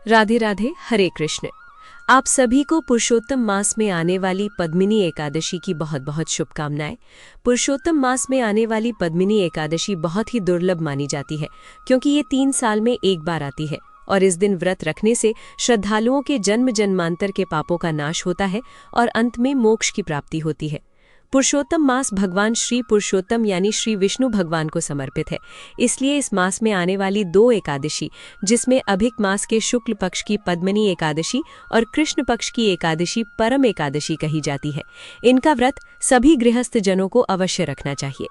राधे राधे, हरे कृष्ण। आप सभी को पुरुषोत्तम मास में आने वाली पद्मिनी एकादशी की बहुत बहुत शुभकामनाएं। पुरुषोत्तम मास में आने वाली पद्मिनी एकादशी बहुत ही दुर्लभ मानी जाती है, क्योंकि ये 3 साल में एक बार आती है और इस दिन व्रत रखने से श्रद्धालुओं के जन्म जन्मांतर के पापों का नाश होता है और अंत में मोक्ष की प्राप्ति होती है। पुरुषोत्तम मास भगवान श्री पुरुषोत्तम यानी श्री विष्णु भगवान को समर्पित है। इसलिए इस मास में आने वाली 2 एकादशी, जिसमें अभिक मास के शुक्ल पक्ष की पद्मिनी एकादशी और कृष्ण पक्ष की एकादशी परम एकादशी कही जाती है, इनका व्रत सभी गृहस्थ जनों को अवश्य रखना चाहिए।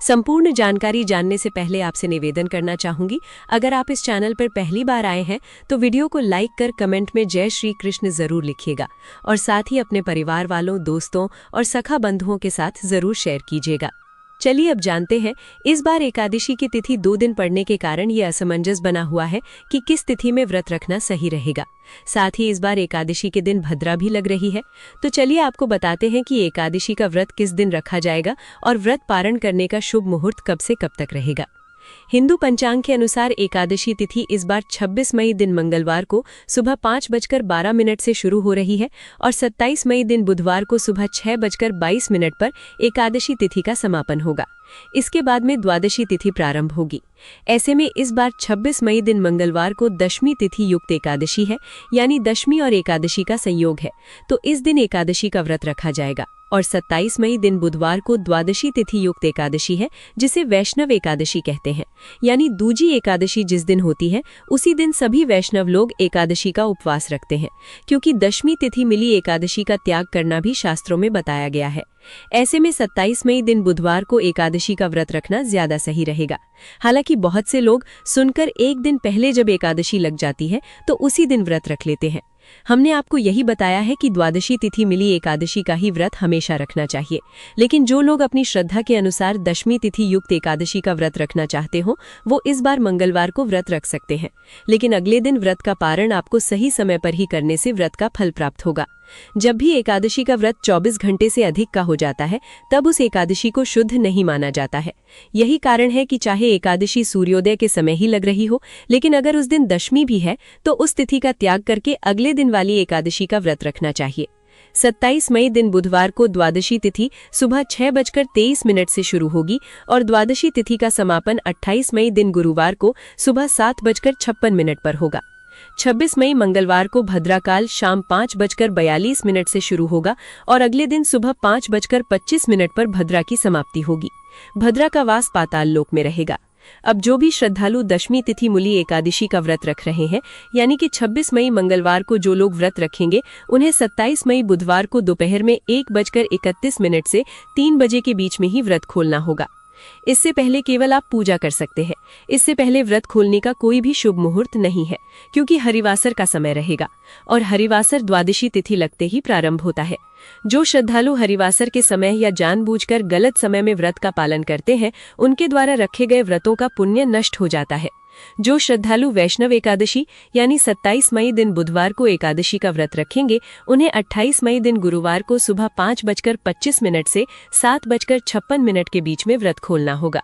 संपूर्ण जानकारी जानने से पहले आपसे निवेदन करना चाहूंगी, अगर आप इस चैनल पर पहली बार आए हैं तो वीडियो को लाइक कर कमेंट में जय श्री कृष्ण जरूर लिखिएगा और साथ ही अपने परिवार वालों, दोस्तों और सखा बंधुओं के साथ जरूर शेयर कीजिएगा। चलिए अब जानते हैं, इस बार एकादशी की तिथि 2 दिन पड़ने के कारण ये असमंजस बना हुआ है कि किस तिथि में व्रत रखना सही रहेगा। साथ ही इस बार एकादशी के दिन भद्रा भी लग रही है, तो चलिए आपको बताते हैं कि एकादशी का व्रत किस दिन रखा जाएगा और व्रत पारण करने का शुभ मुहूर्त कब से कब तक रहेगा। हिंदू पंचांग के अनुसार एकादशी तिथि इस बार 26 मई दिन मंगलवार को सुबह 5:12 से शुरू हो रही है और 27 मई दिन बुधवार को सुबह 6:22 पर एकादशी तिथि का समापन होगा। इसके बाद में द्वादशी तिथि प्रारंभ होगी। ऐसे में इस बार 26 मई दिन मंगलवार को दशमी तिथि युक्त एकादशी है, यानी दशमी और एकादशी का संयोग है, तो इस दिन एकादशी का व्रत रखा जाएगा। और 27 मई दिन बुधवार को द्वादशी तिथि युक्त एकादशी है, जिसे वैष्णव एकादशी कहते हैं, यानी दूजी एकादशी जिस दिन होती है उसी दिन सभी वैष्णव लोग एकादशी का उपवास रखते हैं, क्योंकि दशमी तिथि मिली एकादशी का त्याग करना भी शास्त्रों में बताया गया है। ऐसे में 27 मई दिन बुधवार को एकादशी का व्रत रखना ज्यादा सही रहेगा। हालांकि बहुत से लोग सुनकर एक दिन पहले जब एकादशी लग जाती है तो उसी दिन व्रत रख लेते हैं। हमने आपको यही बताया है कि द्वादशी तिथि मिली एकादशी का ही व्रत हमेशा रखना चाहिए, लेकिन जो लोग अपनी श्रद्धा के अनुसार दशमी तिथि युक्त एकादशी का व्रत रखना चाहते हो वो इस बार मंगलवार को व्रत रख सकते हैं, लेकिन अगले दिन व्रत का पारण आपको सही समय पर ही करने से व्रत का फल प्राप्त होगा। जब भी एकादशी का व्रत 24 घंटे से अधिक का हो जाता है तब उस एकादशी को शुद्ध नहीं माना जाता है। यही कारण है कि चाहे एकादशी सूर्योदय के समय ही लग रही हो, लेकिन अगर उस दिन दशमी भी है तो उस तिथि का त्याग करके अगले दिन वाली एकादशी का व्रत रखना चाहिए। 27 मई दिन बुधवार को द्वादशी तिथि सुबह 6:23 से शुरू होगी और द्वादशी तिथि का समापन 28 मई दिन गुरुवार को सुबह 7:56 पर होगा। 26 मई मंगलवार को भद्राकाल शाम 5:42 से शुरू होगा और अगले दिन सुबह 5:25 पर भद्रा की समाप्ति होगी। भद्रा का वास पाताल लोक में रहेगा। अब जो भी श्रद्धालु दशमी तिथि मूली एकादशी का व्रत रख रहे हैं, यानी कि 26 मई मंगलवार को जो लोग व्रत रखेंगे, उन्हें 27 मई बुधवार को दोपहर में 1:31 से 3 बजे के बीच में ही व्रत खोलना होगा। इससे पहले केवल आप पूजा कर सकते हैं। इससे पहले व्रत खोलने का कोई भी शुभ मुहूर्त नहीं है, क्योंकि हरिवासर का समय रहेगा और हरिवासर द्वादशी तिथि लगते ही प्रारंभ होता है। जो श्रद्धालु हरिवासर के समय या जानबूझकर गलत समय में व्रत का पालन करते हैं, उनके द्वारा रखे गए व्रतों का पुण्य नष्ट हो जाता है। जो श्रद्धालु वैष्णव एकादशी यानी 27 मई दिन बुधवार को एकादशी का व्रत रखेंगे, उन्हें 28 मई दिन गुरुवार को सुबह 5:25 से 7:56 के बीच में व्रत खोलना होगा।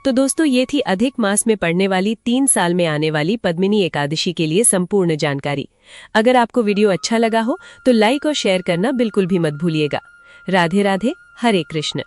तो दोस्तों, ये थी अधिक मास में पड़ने वाली 3 साल में आने वाली पद्मिनी एकादशी के लिए संपूर्ण जानकारी। अगर आपको वीडियो अच्छा लगा हो तो लाइक और शेयर करना बिल्कुल भी मत भूलिएगा। राधे राधे, हरे कृष्ण।